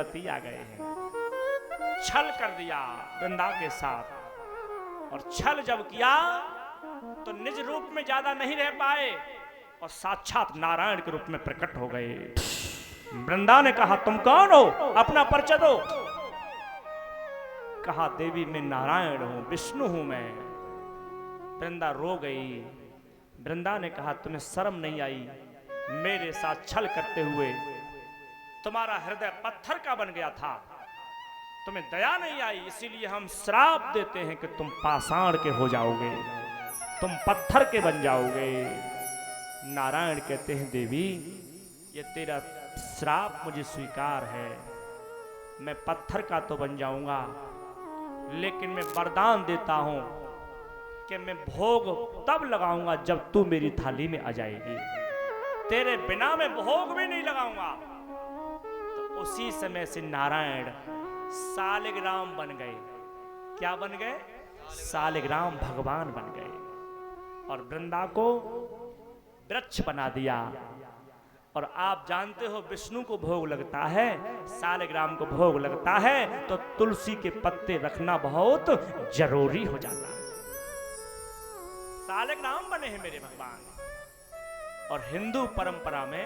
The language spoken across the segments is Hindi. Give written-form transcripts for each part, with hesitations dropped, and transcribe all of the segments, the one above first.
पति आ गए हैं। छल कर दिया वृंदा के साथ, और छल जब किया तो निज रूप में ज्यादा नहीं रह पाए और साक्षात नारायण के रूप में प्रकट हो गए। वृंदा ने कहा तुम कौन हो, अपना परिचय दो। कहा देवी मैं नारायण हूं, विष्णु हूं मैं। वृंदा रो गई। वृंदा ने कहा तुम्हें शर्म नहीं आई मेरे साथ छल करते हुए? तुम्हारा हृदय पत्थर का बन गया था, तुम्हें दया नहीं आई, इसीलिए हम श्राप देते हैं कि तुम पाषाण के हो जाओगे, तुम पत्थर के बन जाओगे। नारायण कहते हैं देवी ये तेरा श्राप मुझे स्वीकार है, मैं पत्थर का तो बन जाऊंगा, लेकिन मैं वरदान देता हूं कि मैं भोग तब लगाऊंगा जब तू मेरी थाली में आ जाएगी, तेरे बिना मैं भोग भी नहीं लगाऊंगा। तो उसी समय से नारायण सालिग्राम बन गए। क्या बन गए? सालिग्राम भगवान बन गए, और वृंदा को वृक्ष बना दिया। और आप जानते हो विष्णु को भोग लगता है, सालिग्राम को भोग लगता है, तो तुलसी के पत्ते रखना बहुत जरूरी हो जाता है। सालिग्राम बने हैं मेरे भगवान। और हिंदू परंपरा में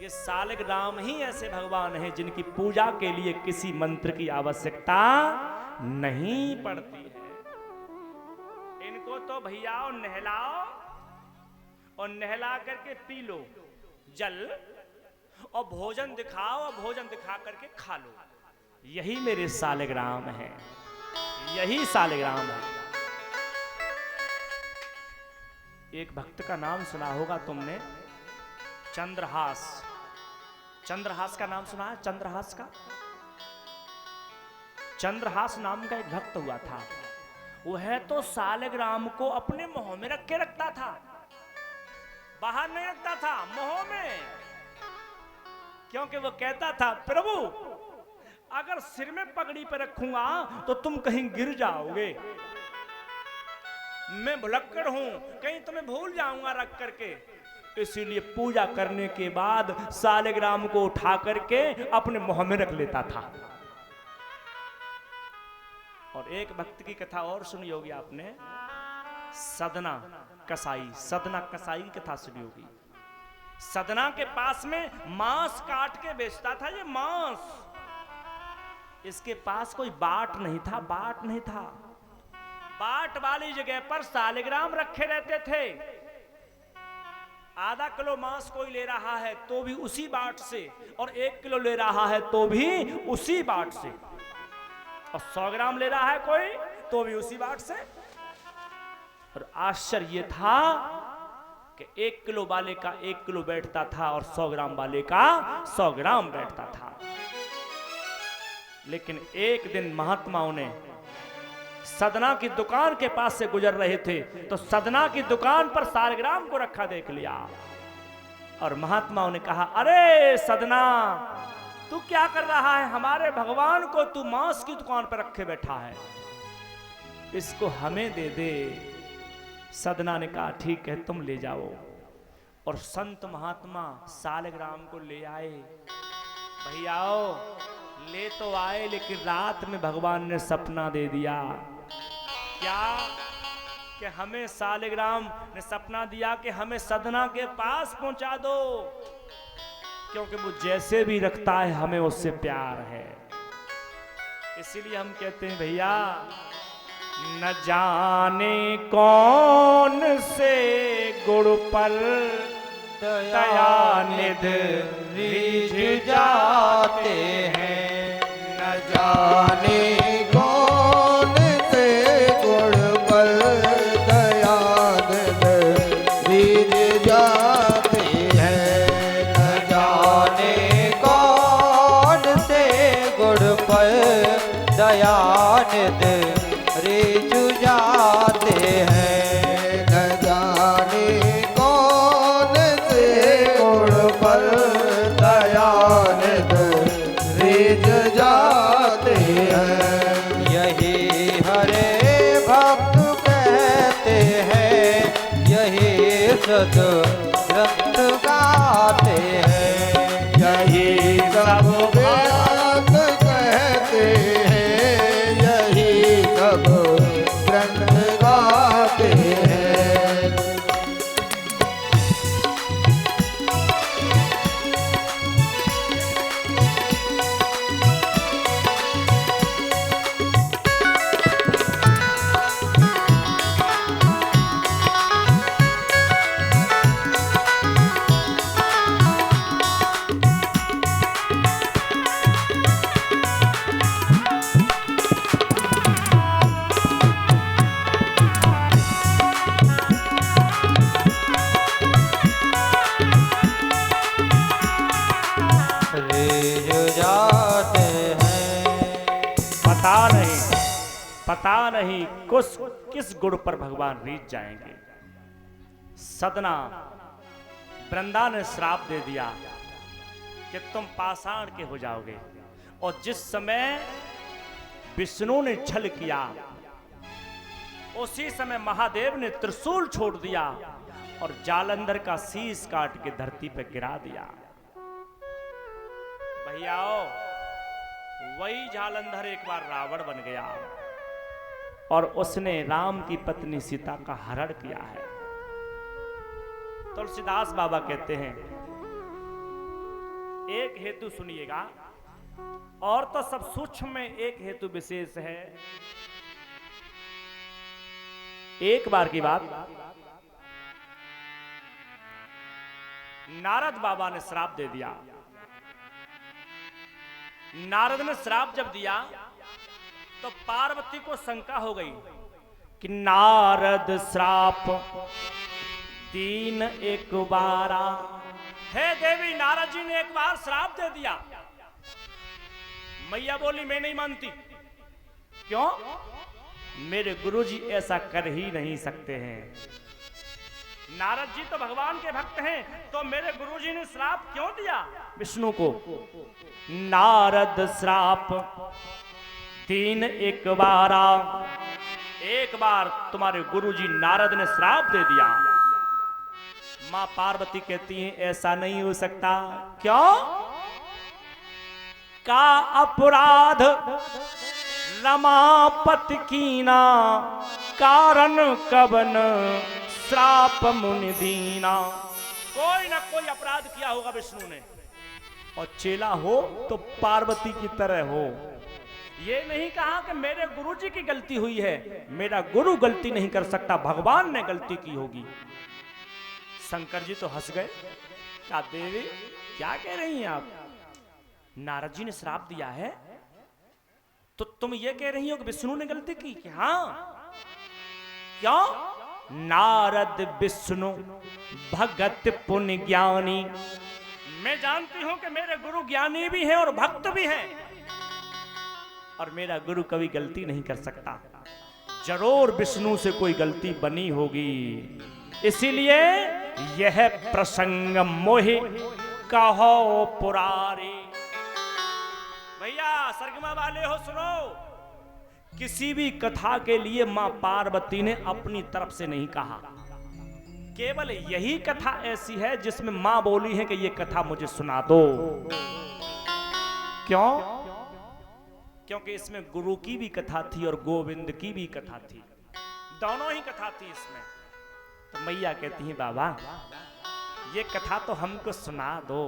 ये सालिग्राम ही ऐसे भगवान हैं जिनकी पूजा के लिए किसी मंत्र की आवश्यकता नहीं पड़ती है। इनको तो भैया नहलाओ और नहला करके पी लो जल, और भोजन दिखाओ और भोजन दिखा करके खा लो। यही मेरे सालिग्राम है, यही सालिग्राम है। एक भक्त का नाम सुना होगा तुमने, चंद्रहास। चंद्रहास का नाम सुना है? चंद्रहास का, चंद्रहास नाम का एक भक्त हुआ था। वह तो सालिग्राम को अपने मुंह में रख के रखता था, बाहर नहीं रखता था, मुंह में। क्योंकि वो कहता था प्रभु अगर सिर में पगड़ी पर रखूंगा तो तुम कहीं गिर जाओगे, मैं भुलक्कड़ हूं, कहीं तुम्हें भूल जाऊंगा रख करके। इसीलिए पूजा करने के बाद सालिग्राम को उठा करके अपने मुंह में रख लेता था। और एक भक्त की कथा और सुनी होगी आपने, सदना कसाई। सदना कसाई की कथा सुनी होगी। सदना के पास में मांस काट के बेचता था ये मांस। इसके पास कोई बाट नहीं था, बाट नहीं था। बाट वाली जगह पर सालिग्राम रखे रहते थे। आधा किलो मांस कोई ले रहा है तो भी उसी बाट से, और 1 किलो ले रहा है तो भी उसी बाट से, और 100 ग्राम ले रहा है कोई तो भी उसी बाट से। और आश्चर्य ये था कि 1 किलो वाले का 1 किलो बैठता था और 100 ग्राम वाले का 100 ग्राम बैठता था। लेकिन एक दिन महात्माओं ने सदना की दुकान के पास से गुजर रहे थे, तो सदना की दुकान पर सालिग्राम को रखा देख लिया। और महात्माओं ने कहा अरे सदना तू क्या कर रहा है, हमारे भगवान को तू मांस की दुकान पर रखे बैठा है, इसको हमें दे दे। सदना ने कहा ठीक है तुम ले जाओ। और संत महात्मा सालिग्राम को ले आए। भैयाओ ले तो आए, लेकिन रात में भगवान ने सपना दे दिया। क्या? कि हमें सालिग्राम ने सपना दिया कि हमें सदना के पास पहुंचा दो, क्योंकि वो जैसे भी रखता है हमें उससे प्यार है। इसीलिए हम कहते हैं भैया न जाने कौन से गुड़ पर दयानिध रीझ जाते हैं, न जाने कौन से गुड़ पर दयानिध रीझ जाते हैं, न जाने कौन से गुड़ पर दयानिध रीझ जाते हैं, न जाने कौन से गुड़ पर दयानिध रीझ जाते हैं। यही हरे भक्त कहते हैं, यही सद ग्रंथ गाते हैं, यही सब पता नहीं किस गुण पर भगवान रीझ जाएंगे। सदना वृंदा ने श्राप दे दिया कि तुम पाषाण के हो जाओगे। और जिस समय विष्णु ने छल किया उसी समय महादेव ने त्रिशूल छोड़ दिया और जालंधर का शीश काट के धरती पर गिरा दिया। भैयाओ, वही जालंधर एक बार रावण बन गया और उसने राम की पत्नी सीता का हरण किया है। तुलसीदास बाबा कहते हैं, एक हेतु सुनिएगा, और तो सब सूक्ष्म में एक हेतु विशेष है। एक बार की बात, नारद बाबा ने श्राप दे दिया। नारद ने श्राप जब दिया तो पार्वती को शंका हो गई कि नारद श्राप तीन एक बारा। हे देवी, नारद जी ने एक बार श्राप दे दिया। मैया बोली, मैं नहीं मानती। क्यों? मेरे गुरुजी ऐसा कर ही नहीं सकते हैं। नारद जी तो भगवान के भक्त हैं, तो मेरे गुरुजी ने श्राप क्यों दिया विष्णु को? नारद श्राप तीन एक बारा। एक बार तुम्हारे गुरुजी नारद ने श्राप दे दिया। मां पार्वती कहती हैं, ऐसा नहीं हो सकता। क्यों? का अपराध रमापति कीना, कारण कवन श्राप मुनि दीना। कोई ना कोई अपराध किया होगा विष्णु ने, और चेला हो तो पार्वती की तरह हो। ये नहीं कहा कि मेरे गुरुजी की गलती हुई है। मेरा गुरु गलती नहीं कर सकता, भगवान ने गलती की होगी। शंकर जी तो हंस गए। क्या देवी, क्या कह रही हैं आप? नारद जी ने श्राप दिया है तो तुम ये कह रही हो कि विष्णु ने गलती की? कि हाँ। क्यों? नारद विष्णु भगत पुण्य ज्ञानी। मैं जानती हूं कि मेरे गुरु ज्ञानी भी हैं और भक्त भी हैं, और मेरा गुरु कभी गलती नहीं कर सकता। जरूर विष्णु से कोई गलती बनी होगी, इसीलिए यह प्रसंग मोहि कहो पुरारी। भैया सरगमा वाले हो, सुनो। किसी भी कथा के लिए मां पार्वती ने अपनी तरफ से नहीं कहा। केवल यही कथा ऐसी है जिसमें मां बोली है कि ये कथा मुझे सुना दो। क्यों? क्योंकि इसमें गुरु की भी कथा थी और गोविंद की भी कथा थी, दोनों ही कथा थी इसमें। तो मैया कहती हैं, बाबा ये कथा तो हमको सुना दो।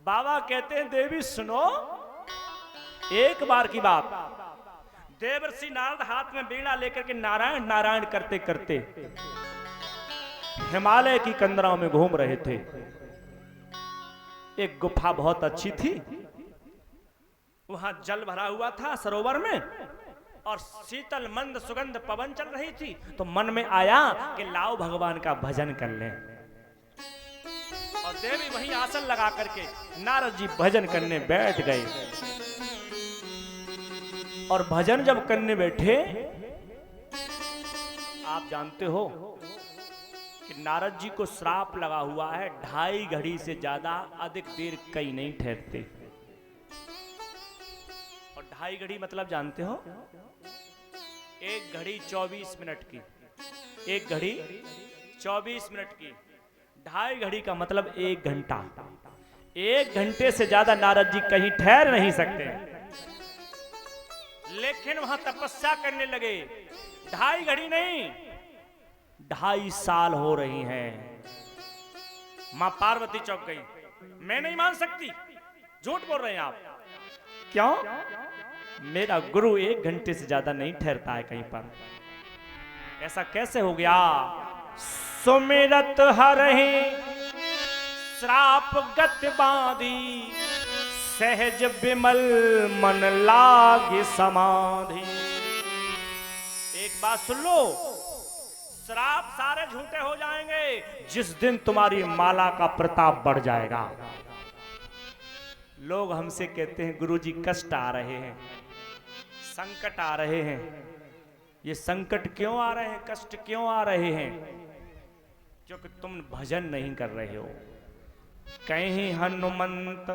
बाबा कहते हैं, देवी सुनो। एक बार की बात, देवर्षि नारद हाथ में वीणा लेकर के नारायण नारायण करते करते हिमालय की कंदराओं में घूम रहे थे। एक गुफा बहुत अच्छी थी, वहां जल भरा हुआ था सरोवर में, और शीतल मंद सुगंध पवन चल रही थी। तो मन में आया कि लाओ भगवान का भजन कर लें। और देवी वहीं आसन लगा करके नारद जी भजन करने बैठ गए। और भजन जब करने बैठे, आप जानते हो कि नारद जी को श्राप लगा हुआ है, 2.5 घड़ी से ज्यादा अधिक देर कहीं नहीं ठहरते। और 2.5 घड़ी मतलब जानते हो? 1 घड़ी 24 मिनट की। 1 घड़ी 24 मिनट की। 2.5 घड़ी का मतलब 1 घंटा। 1 घंटे से ज्यादा नारद जी कहीं ठहर नहीं सकते। लेकिन वहां तपस्या करने लगे। 2.5 घड़ी नहीं, 2.5 साल हो रही हैं। मां पार्वती चौंक गई। मैं नहीं मान सकती, झूठ बोल रहे हैं आप। क्यों? मेरा गुरु 1 घंटे से ज्यादा नहीं ठहरता है कहीं पर। ऐसा कैसे हो गया? सुमिरत हरहि श्राप गत बांधी, सहज विमल मन लागे समाधि। एक बात सुन लो, श्राप सारे झूठे हो जाएंगे जिस दिन तुम्हारी माला का प्रताप बढ़ जाएगा। लोग हमसे कहते हैं, गुरुजी कष्ट आ रहे हैं, संकट आ रहे हैं। ये संकट क्यों आ रहे हैं, कष्ट क्यों आ रहे हैं? क्योंकि तुम भजन नहीं कर रहे हो। कहीं हनुमंत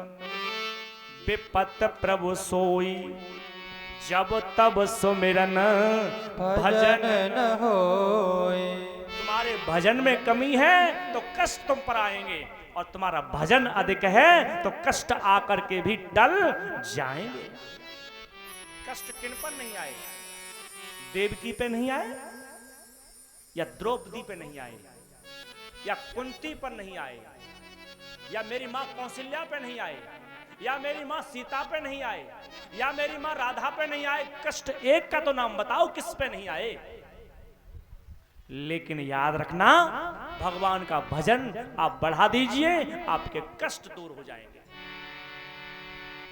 विपत प्रभु सोई, जब तब सुमिरन भजन न होए। तुम्हारे भजन में कमी है तो कष्ट तुम पर आएंगे, और तुम्हारा भजन अधिक है तो कष्ट आकर के भी टल जाएंगे। कष्ट किन पर नहीं आए? देवकी पे नहीं आए, या द्रौपदी पे नहीं आए, या कुंती पर नहीं आए, या मेरी मां कौशल्या पे नहीं आए, या मेरी मां सीता पे नहीं आए, या मेरी मां राधा पे नहीं आए। कष्ट एक का तो नाम बताओ किस पे नहीं आए। लेकिन याद रखना, भगवान का भजन आप बढ़ा दीजिए, आपके कष्ट दूर हो जाएंगे।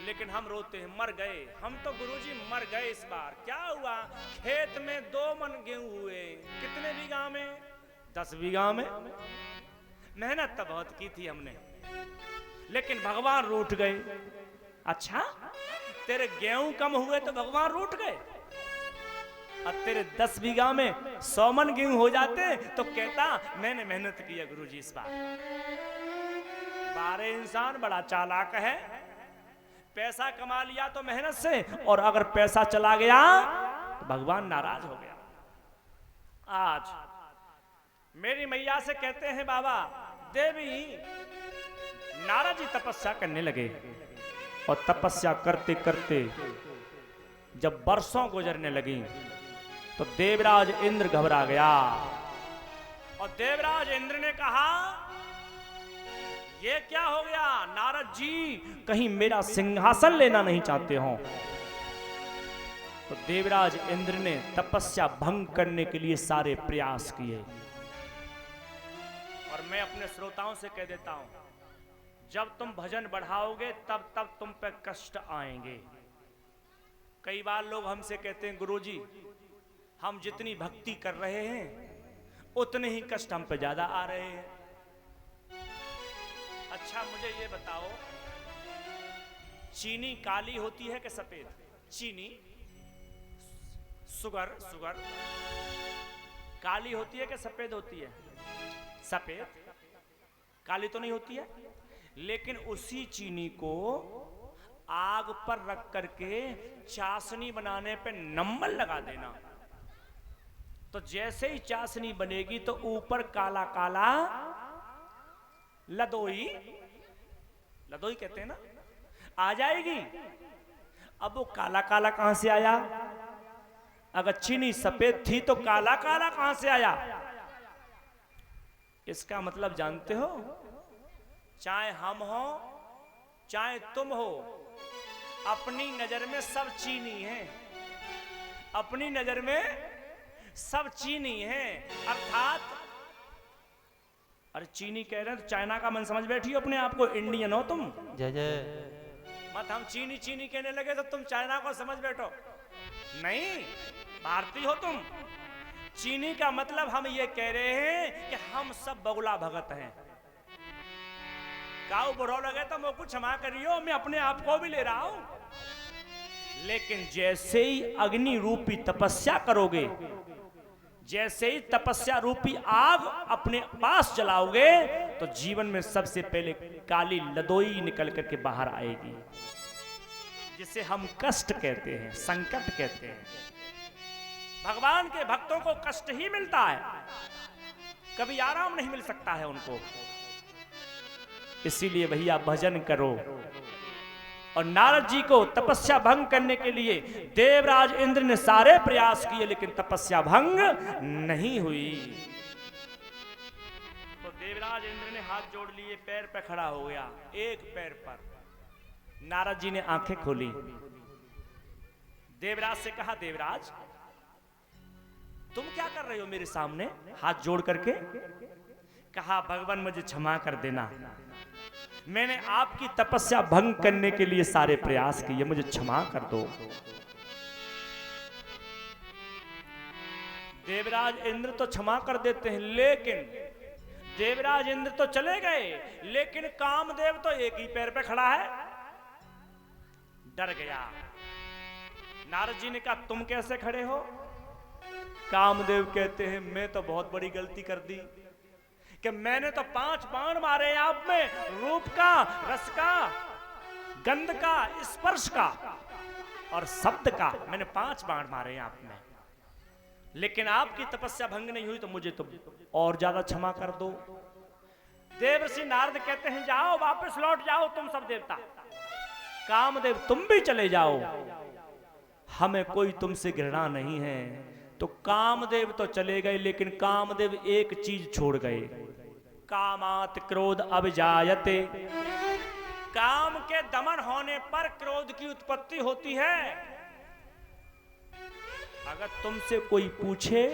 लेकिन हम रोते हैं, मर गए हम तो गुरुजी, मर गए इस बार। क्या हुआ? खेत में 2 मन गेहूं हुए। कितने बीघा में? 10 बीघा में। मेहनत तो बहुत की थी हमने, लेकिन भगवान रूठ गए। अच्छा, तेरे गेहूं कम हुए तो भगवान रूठ गए, और तेरे 10 बीघा में 100 मन गेहूं हो जाते तो कहता मैंने मेहनत की है गुरुजी इस बार। बारे इंसान बड़ा चालाक है। पैसा कमा लिया तो मेहनत से, और अगर पैसा चला गया तो भगवान नाराज हो गया। आज मेरी मैया से कहते हैं, बाबा देवी, नारद जी तपस्या करने लगे, और तपस्या करते करते जब वर्षों गुजरने लगी तो देवराज इंद्र घबरा गया, और देवराज इंद्र ने कहा ये क्या हो गया? नारद जी कहीं मेरा सिंहासन लेना नहीं चाहते हो? तो देवराज इंद्र ने तपस्या भंग करने के लिए सारे प्रयास किए। और मैं अपने श्रोताओं से कह देता हूं, जब तुम भजन बढ़ाओगे तब तब तुम पे कष्ट आएंगे। कई बार लोग हमसे कहते हैं, गुरुजी हम जितनी भक्ति कर रहे हैं उतने ही कष्ट हम पे ज्यादा आ रहे हैं। अच्छा मुझे ये बताओ, चीनी काली होती है कि सफेद? चीनी सुगर काली होती है कि सफेद होती है? सफेद। काली तो नहीं होती है। लेकिन उसी चीनी को आग पर रख करके चाशनी बनाने पे नंबर लगा देना, तो जैसे ही चाशनी बनेगी तो ऊपर काला काला लदोई कहते हैं ना, आ जाएगी। अब वो काला काला कहां से आया? अगर चीनी सफेद थी तो काला काला कहां से आया? इसका मतलब जानते हो? चाहे हम हो चाहे तुम हो, अपनी नजर में सब चीनी है। अपनी नजर में सब चीनी है। अर्थात अरे चीनी कह रहे हैं तो चाइना का मन समझ बैठी हो अपने आप को। इंडियन हो तुम। जय जय। मत हम चीनी चीनी कहने लगे तो तुम चाइना को समझ बैठो। नहीं, भारतीय हो तुम। चीनी का मतलब हम ये कह रहे हैं कि हम सब बगुला भगत हैं। काऊ बुढ़ो लगे तो मैं कुछ क्षमा करियो, मैं अपने आप को भी ले रहा हूं। लेकिन जैसे ही अग्नि रूपी तपस्या करोगे, जैसे ही तपस्या रूपी आग अपने पास जलाओगे, तो जीवन में सबसे पहले काली लदोई निकल करके बाहर आएगी, जिसे हम कष्ट कहते हैं, संकट कहते हैं। भगवान के भक्तों को कष्ट ही मिलता है, कभी आराम नहीं मिल सकता है उनको। इसीलिए भैया भजन करो। और नारद जी को तपस्या भंग करने के लिए देवराज इंद्र ने सारे प्रयास किए, लेकिन तपस्या भंग नहीं हुई। तो देवराज इंद्र ने हाथ जोड़ लिए, पैर पे खड़ा हो गया, एक पैर पर। नारद जी ने आंखें खोली, देवराज से कहा, देवराज तुम क्या कर रहे हो मेरे सामने हाथ जोड़ करके? कहा, भगवान मुझे क्षमा कर देना, मैंने आपकी तपस्या भंग करने के लिए सारे प्रयास किए, मुझे क्षमा कर दो। देवराज इंद्र तो क्षमा कर देते हैं, लेकिन देवराज इंद्र तो चले गए, लेकिन कामदेव तो एक ही पैर पे खड़ा है। डर गया। नारद जी ने कहा तुम कैसे खड़े हो? कामदेव कहते हैं मैं तो बहुत बड़ी गलती कर दी कि मैंने तो 5 बाण मारे आप में, रूप का, रस का, गंध का, स्पर्श का और शब्द का, मैंने 5 बाण मारे आप में, लेकिन आपकी तपस्या भंग नहीं हुई तो मुझे तो और ज्यादा क्षमा कर दो। देवर्षि नारद कहते हैं जाओ वापस लौट जाओ तुम सब देवता, कामदेव तुम भी चले जाओ, हमें कोई तुमसे घृणा नहीं है। तो कामदेव तो चले गए, लेकिन कामदेव एक चीज छोड़ गए, कामात क्रोध अभिजायते, काम के दमन होने पर क्रोध की उत्पत्ति होती है। अगर तुमसे कोई पूछे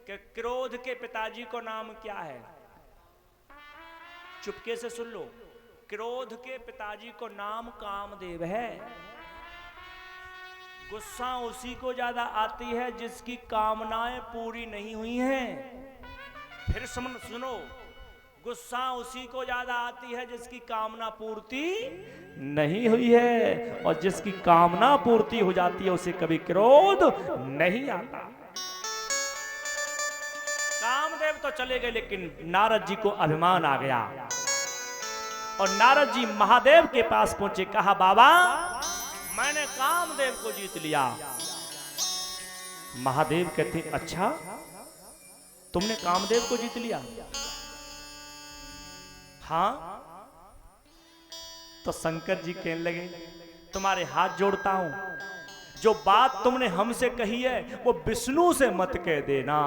कि क्रोध के पिताजी को नाम क्या है, चुपके से सुन लो, क्रोध के पिताजी को नाम कामदेव है। गुस्सा उसी को ज्यादा आती है जिसकी कामनाएं पूरी नहीं हुई हैं। फिर सुनो, गुस्सा उसी को ज्यादा आती है जिसकी कामना पूर्ति नहीं हुई है, और जिसकी कामना पूर्ति हो जाती है उसे कभी क्रोध नहीं आता। कामदेव तो चले गए, लेकिन नारद जी को अभिमान आ गया और नारद जी महादेव के पास पहुंचे, कहा बाबा मैंने कामदेव को जीत लिया। महादेव कहते अच्छा तुमने कामदेव को जीत लिया? हाँ। तो शंकर जी कहने लगे तुम्हारे हाथ जोड़ता हूं, जो बात तुमने हमसे कही है वो विष्णु से मत कह देना।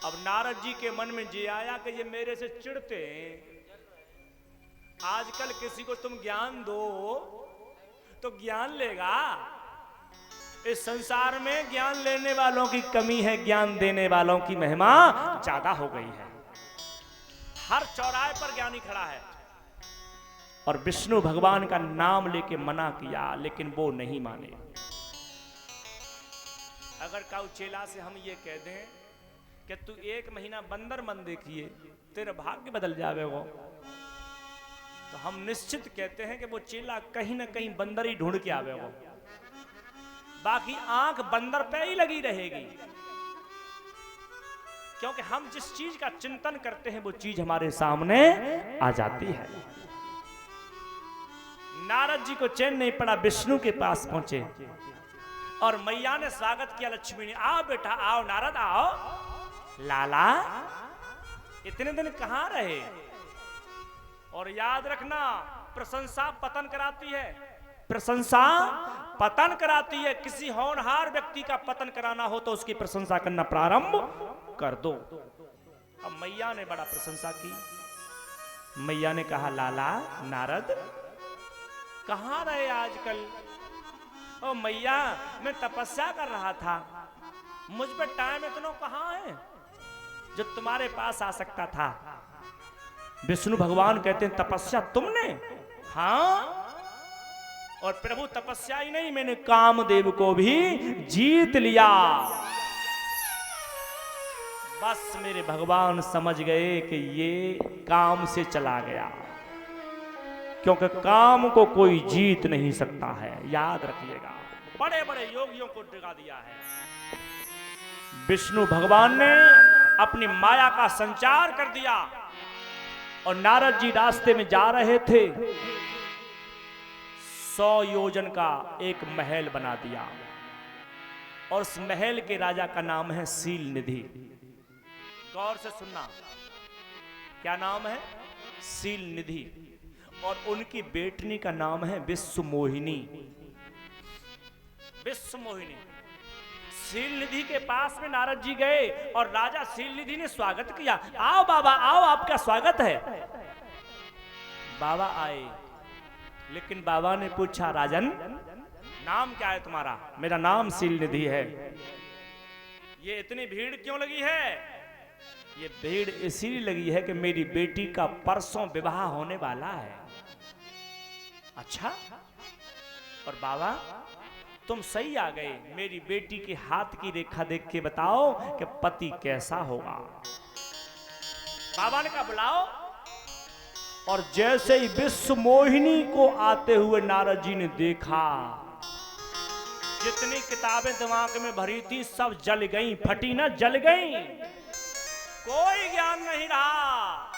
अब नारद जी के मन में ये आया कि ये मेरे से चिढ़ते हैं। आजकल किसी को तुम ज्ञान दो तो ज्ञान लेगा, इस संसार में ज्ञान लेने वालों की कमी है, ज्ञान देने वालों की महिमा ज्यादा हो गई है। हर चौराहे पर ज्ञानी खड़ा है और विष्णु भगवान का नाम लेके मना किया, लेकिन वो नहीं माने। अगर काऊ चेला से हम ये कह दें कि तू 1 महीना बंदर मन देखिए तेरा भाग्य बदल जाएगा, तो हम निश्चित कहते हैं कि वो चेला कहीं ना कहीं बंदर ही ढूंढ के आवेगा, बाकी आंख बंदर पे ही लगी रहेगी, क्योंकि हम जिस चीज का चिंतन करते हैं वो चीज हमारे सामने आ जाती है। नारद जी को चैन नहीं पड़ा, विष्णु के पास पहुंचे और मैया ने स्वागत किया, लक्ष्मी ने, आओ बेटा आओ, नारद आओ। लाला इतने दिन कहां रहे? और याद रखना प्रशंसा पतन कराती है, प्रशंसा पतन कराती है। किसी होनहार व्यक्ति का पतन कराना हो तो उसकी प्रशंसा करना प्रारंभ कर दो। अब मैया ने बड़ा प्रशंसा की। मैया ने कहा लाला नारद कहां रहे आजकल? ओ मैया मैं तपस्या कर रहा था, मुझ पे टाइम इतना कहां है जो तुम्हारे पास आ सकता था। विष्णु भगवान कहते हैं तपस्या तुमने? हाँ, और प्रभु तपस्या ही नहीं, मैंने कामदेव को भी जीत लिया। बस मेरे भगवान समझ गए कि ये काम से चला गया, क्योंकि काम को कोई जीत नहीं सकता है, याद रखिएगा। बड़े बड़े योगियों को डगा दिया है। विष्णु भगवान ने अपनी माया का संचार कर दिया और नारद जी रास्ते में जा रहे थे, 100 योजन का एक महल बना दिया और उस महल के राजा का नाम है सील निधि। गौर से सुनना, क्या नाम है? सील निधि। और उनकी बेटनी का नाम है विश्व मोहिनी। विश्व मोहिनी। सील निधि के पास में नारद जी गए और राजा सील निधि ने स्वागत किया, आओ बाबा आओ, आपका स्वागत है। बाबा आए, लेकिन बाबा ने पूछा राजन नाम क्या है तुम्हारा? मेरा नाम सील निधि है। ये इतनी भीड़ क्यों लगी है? ये भीड़ इसीलिए लगी है कि मेरी बेटी का परसों विवाह होने वाला है। अच्छा, और बाबा तुम सही आ गए, मेरी बेटी के हाथ की रेखा देख के बताओ कि पति कैसा होगा। बाबा ने कहा बुलाओ। और जैसे ही विश्व मोहिनी को आते हुए नारद जी ने देखा जितनी किताबें दिमाग में भरी थी सब जल गई, फटी ना, जल गई। कोई ज्ञान नहीं रहा।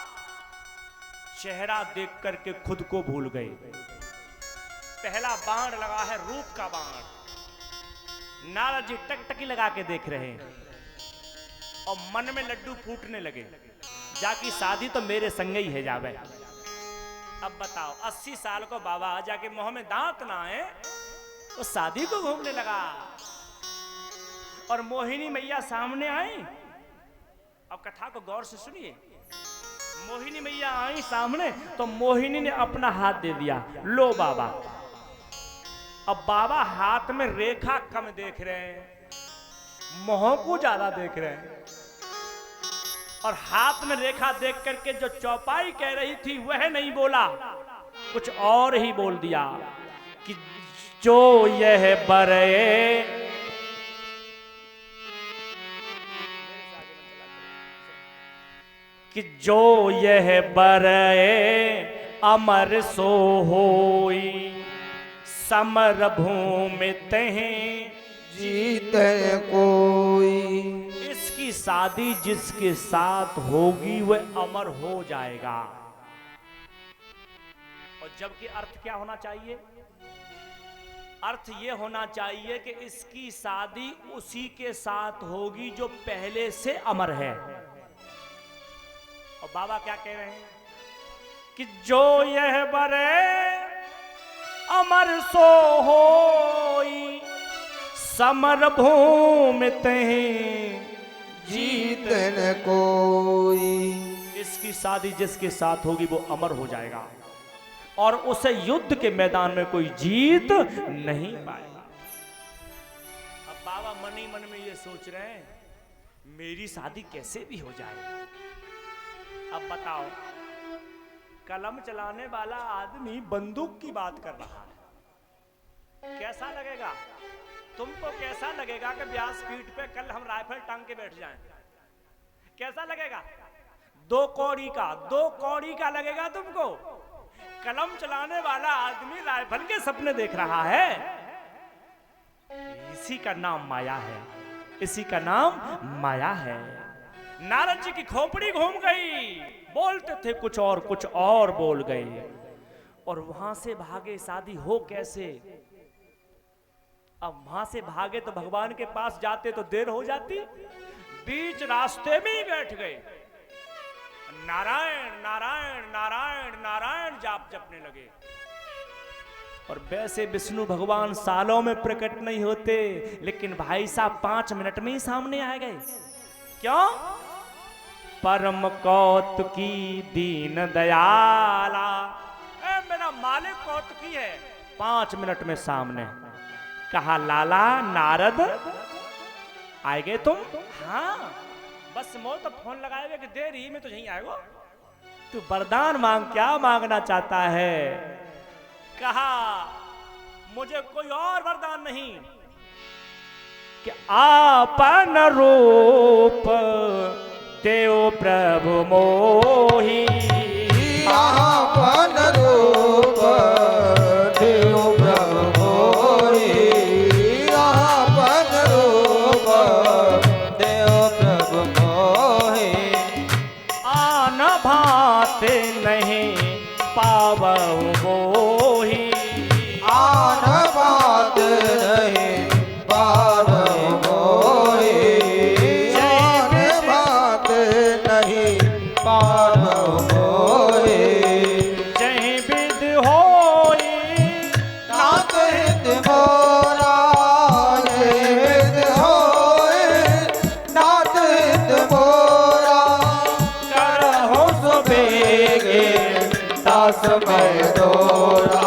चेहरा देख करके खुद को भूल गए। पहला बाण लगा है रूप का बाण। नारद जी टकटकी लगा के देख रहे हैं और मन में लड्डू फूटने लगे, जाकी शादी तो मेरे संग ही है जावे। अब बताओ 80 साल को बाबा जाके मुंह में दांत ना आए तो शादी को घूमने लगा। और मोहिनी मैया सामने आई। अब कथा को गौर से सुनिए। मोहिनी मैया आई सामने तो मोहिनी ने अपना हाथ दे दिया, लो बाबा। अब बाबा हाथ में रेखा कम देख रहे हैं, मोह को ज्यादा देख रहे हैं। और हाथ में रेखा देख करके जो चौपाई कह रही थी वह नहीं बोला, कुछ और ही बोल दिया कि जो यह बरे कि जो यह बरे अमर सो होई, समर भूमि तहें जीत कोई। इसकी शादी जिसके साथ होगी वह अमर हो जाएगा। और जबकि अर्थ क्या होना चाहिए? अर्थ यह होना चाहिए कि इसकी शादी उसी के साथ होगी जो पहले से अमर है। और बाबा क्या कह रहे हैं कि जो यह बरे अमर सो होई, समर भूमि तहें जीत न कोई। इसकी शादी जिसके साथ होगी वो अमर हो जाएगा और उसे युद्ध के मैदान में कोई जीत नहीं पाएगा। अब बाबा मन ही मन में ये सोच रहे हैं मेरी शादी कैसे भी हो जाए। अब बताओ, कलम चलाने वाला आदमी बंदूक की बात कर रहा है, कैसा लगेगा? तुमको कैसा लगेगा कि व्यास पीठ पे कल हम राइफल टांग के बैठ जाएं? कैसा लगेगा? दो कौड़ी का लगेगा तुमको। कलम चलाने वाला आदमी राइफल के सपने देख रहा है। इसी का नाम माया है, इसी का नाम माया है। नारद जी की खोपड़ी घूम गई, बोलते थे कुछ और बोल गए और वहां से भागे। शादी हो कैसे? अब वहां से भागे तो भगवान के पास जाते तो देर हो जाती, बीच रास्ते में ही बैठ गए। नारायण नारायण नारायण नारायण जाप जपने लगे। और वैसे विष्णु भगवान सालों में प्रकट नहीं होते, लेकिन भाई साहब 5 मिनट में ही सामने आ गए। क्यों? परम कौतुकी दीन दयाला, मेरा मालिक कौतुकी है। 5 मिनट में सामने। कहा लाला नारद आए गए तुम? हाँ बस मोर तो फोन लगाए हुए कि देर ही में तो यहीं आएगो। तू वरदान मांग, क्या मांगना चाहता है? कहा मुझे कोई और वरदान नहीं कि आपन रूप देव प्रभु मोही। आपन रूप देव प्रभु मोही। आपन रूप देव प्रभु मोही। आन भात नहीं पावऊ मोही। आन बात नहीं पावऊ मोही। आन बात नहीं पावऊ मोही। जहीं विद होई नाथ हित मोरा। जय विद होए नाथ हित मोरा। करहु सुबेगे दास मैं दोरा।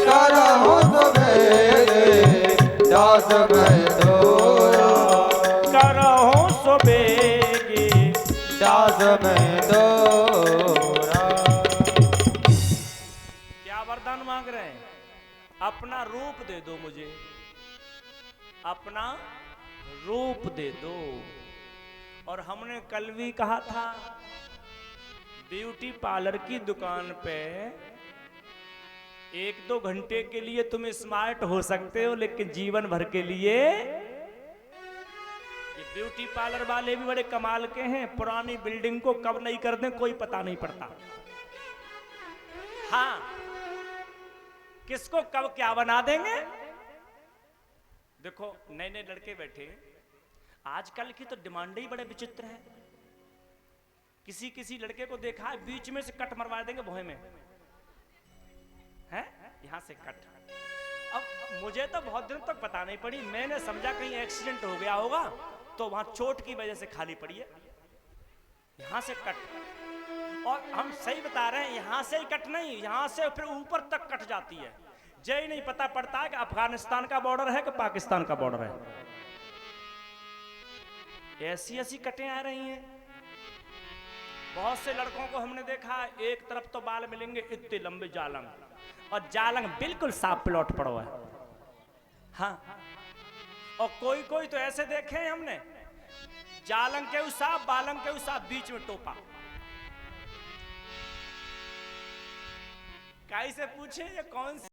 करहु सुबेगे दास मैं दोरा। करहु सुबेगे। दास मैं दोरा। क्या वरदान मांग रहे हैं? अपना रूप दे दो मुझे, अपना रूप दे दो। और हमने कल भी कहा था ब्यूटी पार्लर की दुकान पे एक दो घंटे के लिए तुम स्मार्ट हो सकते हो, लेकिन जीवन भर के लिए ये ब्यूटी पार्लर वाले भी बड़े कमाल के हैं, पुरानी बिल्डिंग को कब नहीं कर दें कोई पता नहीं पड़ता। हाँ, किसको कब क्या बना देंगे। देखो नए नए लड़के बैठे, आजकल की तो डिमांड ही बड़े विचित्र है। किसी किसी लड़के को देखा है बीच में से कट मरवा देंगे भोए में, है यहां से कट। अब मुझे तो बहुत दिन तक पता नहीं पड़ी, मैंने समझा कहीं एक्सीडेंट हो गया होगा तो वहां चोट की वजह से खाली पड़ी है, यहां से कट। और हम सही बता रहे हैं, यहां से ही कट नहीं, यहां से फिर ऊपर तक कट जाती है। जय नहीं पता पड़ता है कि अफगानिस्तान का बॉर्डर है कि पाकिस्तान का बॉर्डर है। ऐसी ऐसी कटें आ रही हैं। बहुत से लड़कों को हमने देखा, एक तरफ तो बाल मिलेंगे इतने लंबे जालंग, और जालंग बिल्कुल साफ प्लॉट पड़ो है। हाँ, और कोई कोई तो ऐसे देखे हैं हमने, जालंग के उसाफ बालंग के उसाफ बीच में टोपा। काई से पूछे ये कौन सी